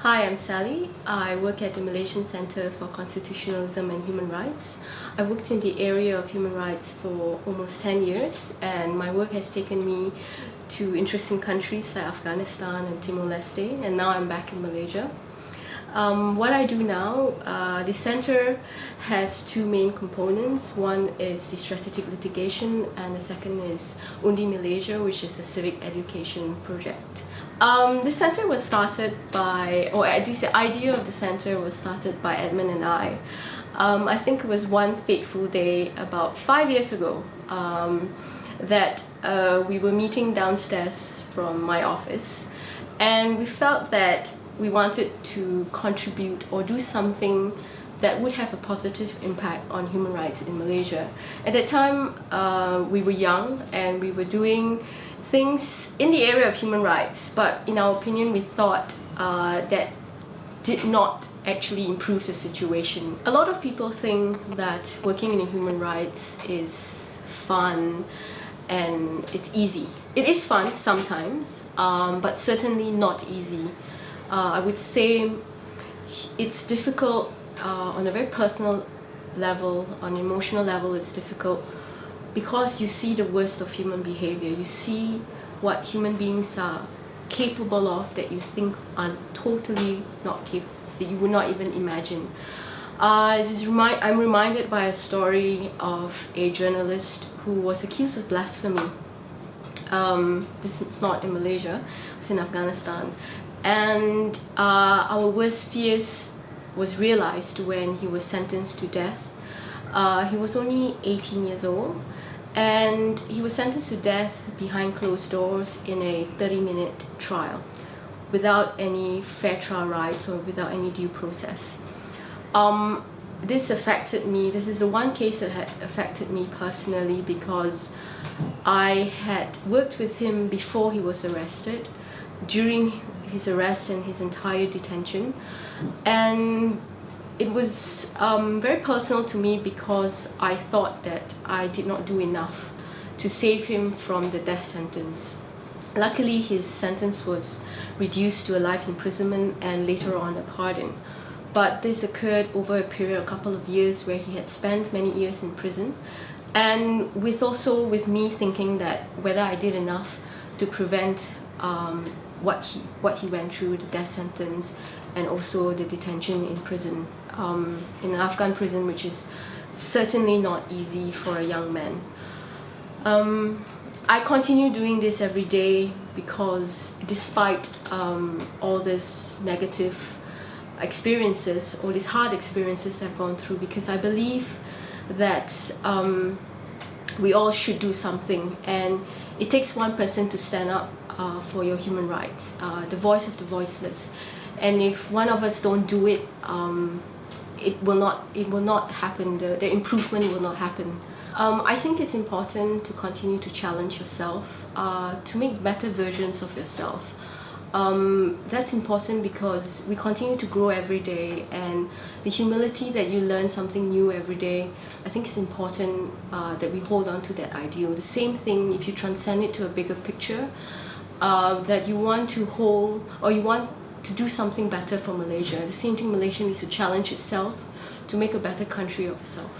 Hi, I'm Sally. I work at the Malaysian Centre for Constitutionalism and Human Rights. I worked in the area of human rights for almost 10 years, and my work has taken me to interesting countries like Afghanistan and Timor-Leste, and now I'm back in Malaysia. What I do now, the centre has two main components. One is the strategic litigation, and the second is Undi Malaysia, which is a civic education project. The centre was started by, or at least the idea of the centre was started by Edmund and I. I think it was one fateful day about 5 years ago that we were meeting downstairs from my office, and we felt that we wanted to contribute or do something that would have a positive impact on human rights in Malaysia. At that time, we were young and we were doing things in the area of human rights, but in our opinion, we thought that did not actually improve the situation. A lot of people think that working in human rights is fun and it's easy. It is fun sometimes, but certainly not easy. I would say it's difficult on a very personal level, on an emotional level. It's difficult because you see the worst of human behavior. You see what human beings are capable of that you think are totally not capable, that you would not even imagine. I'm reminded by a story of a journalist who was accused of blasphemy. This is not in Malaysia, it's in Afghanistan. And our worst fears was realized when he was sentenced to death. He was only 18 years old, and he was sentenced to death behind closed doors in a 30-minute trial without any fair trial rights or without any due process. This affected me. This is the one case that had affected me personally because I had worked with him before he was arrested, during his arrest and his entire detention, and it was very personal to me because I thought that I did not do enough to save him from the death sentence. Luckily, his sentence was reduced to a life imprisonment and later on a pardon. But this occurred over a period of a couple of years where he had spent many years in prison, and with me thinking that whether I did enough to prevent what he went through, the death sentence, and also the detention in prison, in an Afghan prison, which is certainly not easy for a young man. I continue doing this every day because despite all this negative experiences, all these hard experiences that I've gone through, because I believe that we all should do something, and it takes one person to stand up for your human rights, the voice of the voiceless. And if one of us don't do it, it will not happen. The improvement will not happen. I think it's important to continue to challenge yourself, to make better versions of yourself. That's important because we continue to grow every day, and the humility that you learn something new every day, I think it's important that we hold on to that ideal. The same thing if you transcend it to a bigger picture, that you want to hold, or you want to do something better for Malaysia. The same thing, Malaysia needs to challenge itself to make a better country of itself.